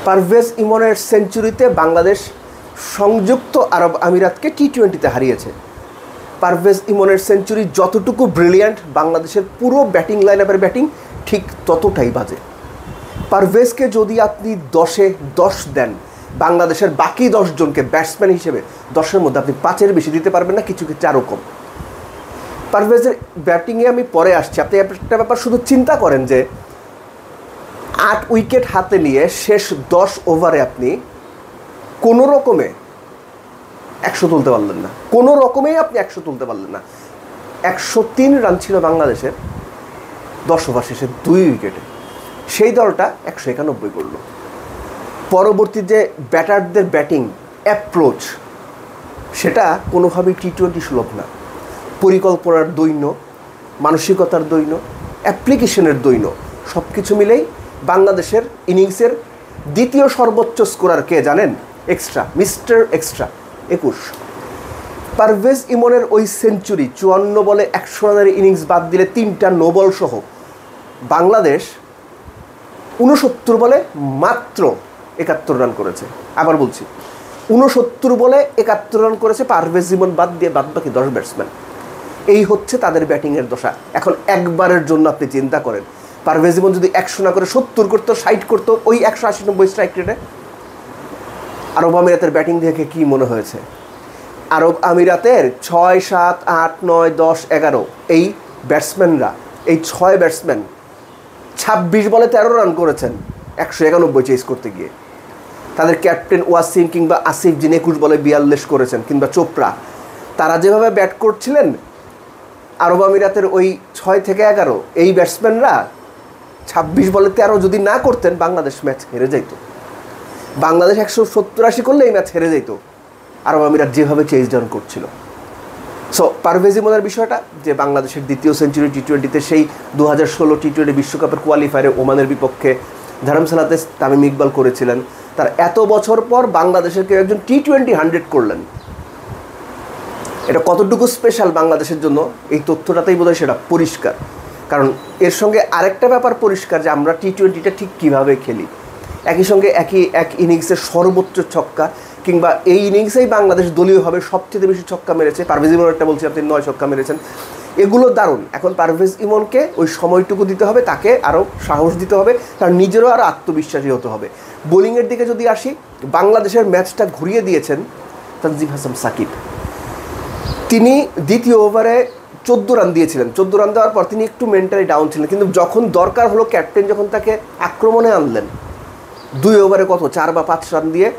পারভেজ ইমনের সেঞ্চুরিতে বাংলাদেশ সংযুক্ত আরব আমিরাতকে টি-20তে হারিয়েছে। পারভেজ ইমনের সেঞ্চুরি যতটুকু ব্রিলিয়ান্ট, বাংলাদেশের পুরো ব্যাটিং লাইন আপের ব্যাটিং ঠিক ততটাই বাজে। পারভেজকে যদি আপনি 10-এ 10 দেন, বাংলাদেশের বাকি 10 জনকে ব্যাটসম্যান হিসেবে 10-এর মধ্যে আপনি 5-এর বেশি দিতে পারবেন না, কিছু কিছু আরও কম। পারভেজের ব্যাটিংয়ে আমি পরে আসছি। আপনি একটা ব্যাপার শুধু চিন্তা করেন যে 8 উইকেট হাতে নিয়ে শেষ 10 ওভারে আপনি কোনো রকমে 100 তুলতে পারলেন না, কোনো রকমেই আপনি 100 তুলতে পারলেন না। 103 রান ছিল বাংলাদেশের 10 ওভার শেষে 2 উইকেটে। সেই দলটা 191 করল। পরবর্তী যে ব্যাটারদের ব্যাটিং অ্যাপ্রোচ, সেটা কোনোভাবেই টি-20 সুলভ না। পরিকল্পনার দৈন্য, মানসিকতার দৈন্য, অ্যাপ্লিকেশনের দৈন্য, সব কিছু মিলেই বাংলাদেশের ইনিংসের দ্বিতীয় সর্বোচ্চ স্কোরার কে জানেন? Extra, mister extra 21। পারভেজ ইমনের ওই সেঞ্চুরি, 54 বলে 100 রানের ইনিংস বাদ দিলে 3টা নো বল সহ বাংলাদেশ 69 বলে মাত্র 71 রান করেছে। আবার বলছি, 69 বলে 71 রান করেছে পারভেজ ইমন বাদ দিয়ে, বাদ বাকি 10 ব্যাটসম্যান। এই হচ্ছে তাদের ব্যাটিংয়ের দশা। এখন একবারের জন্য আপনি চিন্তা করেন, পারভেজ ইমন যদি 100 না করে 70 করতো, 60 করতো, ওই 180-90 স্ট্রাইক রেটে, আরব আমিরাতের ব্যাটিং দেখে কি মনে হয়েছে? আরব আমিরাতের 6, 7, 8, 9, 10, 11 এই ব্যাটসম্যানরা, এই 6 ব্যাটসম্যান 26 বলে 13 রান করেছেন 191 চেস করতে গিয়ে। তাদের ক্যাপ্টেন ওয়াসিম কিংবা আসিফ, যিনি 21 বলে 42 করেছেন, কিংবা চোপড়া, তারা যেভাবে ব্যাট করছিলেন, আরব আমিরাতের ওই 6 থেকে 11 এই ব্যাটসম্যানরা 26 বলে 13 যদি না করতেন, বাংলাদেশ ম্যাচ হেরে যাইত। বাংলাদেশ 170-80 করলে এই ম্যাচ হেরে যাইত, আরব আমিরাত যেভাবে চেজ ডাউন করছিল। সো পারভেজ ইমনের বিষয়টা যে বাংলাদেশের দ্বিতীয় সেঞ্চুরি টি-20তে, সেই 2016 টি-20 বিশ্বকাপের কোয়ালিফায়ারে ওমানের বিপক্ষে ধর্মশালাতে তামিম ইকবাল করেছিলেন। তার এত বছর পর বাংলাদেশের কেউ একজন টি-20 100 করলেন। এটা কতটুকু স্পেশাল বাংলাদেশের জন্য, এই তথ্যটাতেই বোধহয় সেটা পরিষ্কার। কারণ এর সঙ্গে আরেকটা ব্যাপার পরিষ্কার, যে আমরা টি-20টা ঠিক কীভাবে খেলি। একই সঙ্গে এক ইনিংসের সর্বোচ্চ ছক্কা, কিংবা এই ইনিংসেই বাংলাদেশ দলীয়ভাবে সবচেয়ে বেশি ছক্কা মেরেছে। পারভেজ ইমন একটা বলছি, আপনি 9 ছক্কা মেরেছেন, এগুলো দারুণ। এখন পারভেজ ইমনকে ওই সময়টুকু দিতে হবে, তাকে আরও সাহস দিতে হবে, তার নিজেরও আরও আত্মবিশ্বাসী হতে হবে। বোলিংয়ের দিকে যদি আসি, বাংলাদেশের ম্যাচটা ঘুরিয়ে দিয়েছেন তানজিম হাসান সাকিব। তিনি দ্বিতীয় ওভারে 14 রান দিয়েছিলেন। 14 রান দেওয়ার পর তিনি একটু মেন্টালি ডাউন ছিলেন, কিন্তু যখন দরকার হলো, ক্যাপ্টেন যখন তাকে আক্রমণে আনলেন, 2 ওভারে কত 4 বা 5 রান দিয়ে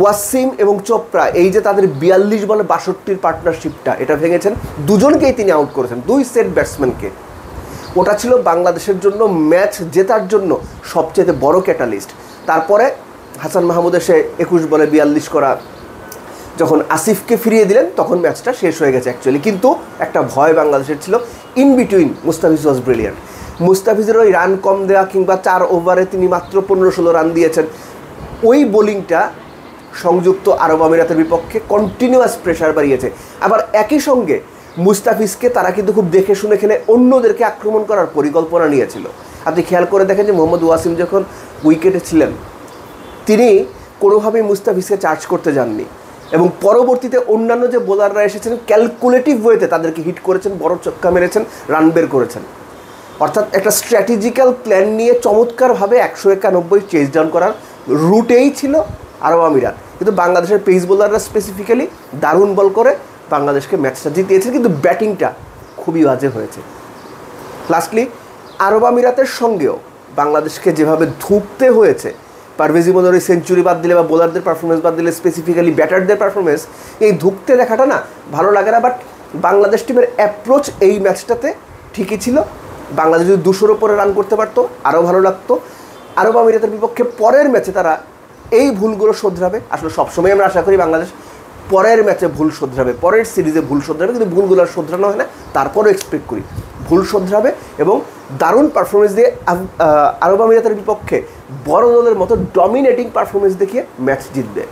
ওয়াসিম এবং চোপড়া, এই যে তাদের 42 বলে 62 পার্টনারশিপটা, এটা ভেঙেছেন। দুজনকেই তিনি আউট করেছেন, 2 সেট ব্যাটসম্যানকে। ওটা ছিল বাংলাদেশের জন্য ম্যাচ জেতার জন্য সবচেয়ে বড় ক্যাটালিস্ট। তারপরে হাসান মাহমুদ এসে 21 বলে 42 করা, যখন আসিফকে ফিরিয়ে দিলেন, তখন ম্যাচটা শেষ হয়ে গেছে অ্যাকচুয়ালি। কিন্তু একটা ভয় বাংলাদেশের ছিল, in between Mustafiz was brilliant. মুস্তাফিজের ওই রান কম দেওয়া, কিংবা 4 ওভারে তিনি মাত্র 15-16 রান দিয়েছেন, ওই বোলিংটা সংযুক্ত আরব আমিরাতের বিপক্ষে কন্টিনিউয়াস প্রেশার বাড়িয়েছে। আবার একই সঙ্গে মুস্তাফিজকে তারা কিন্তু খুব দেখে শুনে খেলে অন্যদেরকে আক্রমণ করার পরিকল্পনা নিয়েছিল। আপনি খেয়াল করে দেখেন যে মোহাম্মদ ওয়াসিম যখন উইকেটে ছিলেন, তিনি কোনোভাবেই মুস্তাফিজকে চার্জ করতে যাননি, এবং পরবর্তীতে অন্যান্য যে বোলাররা এসেছেন ক্যালকুলেটিভ ওয়েতে তাদেরকে হিট করেছেন, বড় ছক্কা মেরেছেন, রান বের করেছেন। অর্থাৎ একটা স্ট্র্যাটেজিক্যাল প্ল্যান নিয়ে চমৎকারভাবে 191 চেজ ডাউন করার রুটেই ছিল আরব আমিরাত। কিন্তু বাংলাদেশের পেস বোলাররা স্পেসিফিক্যালি দারুণ বল করে বাংলাদেশকে ম্যাচটা জিতিয়েছে, কিন্তু ব্যাটিংটা খুবই বাজে হয়েছে। লাস্টলি আরব আমিরাতের সঙ্গেও বাংলাদেশকে যেভাবে ধুঁকতে হয়েছে, পারভেজ ইমনের ওই সেঞ্চুরি বাদ দিলে বা বোলারদের পারফরমেন্স বাদ দিলে, স্পেসিফিক্যালি ব্যাটারদের পারফরমেন্স, এই ধুঁকতে দেখাটা না ভালো লাগে না। বাট বাংলাদেশ টিমের অ্যাপ্রোচ এই ম্যাচটাতে ঠিকই ছিল। বাংলাদেশ যদি 200-র উপরে রান করতে পারতো আরও ভালো লাগতো। আরব আমিরাতের বিপক্ষে পরের ম্যাচে তারা এই ভুলগুলো শোধরাবে। আসলে সবসময় আমরা আশা করি বাংলাদেশ পরের ম্যাচে ভুল শোধরাবে, পরের সিরিজে ভুল শোধরাবে, কিন্তু ভুলগুলো আর শোধরানো হয় না। তারপরও এক্সপেক্ট করি ভুল শোধরাবে এবং দারুণ পারফরমেন্স দিয়ে আরব আমিরাতের বিপক্ষে বড় দলের মতো ডমিনেটিং পারফরমেন্স দেখিয়ে ম্যাচ জিতবে।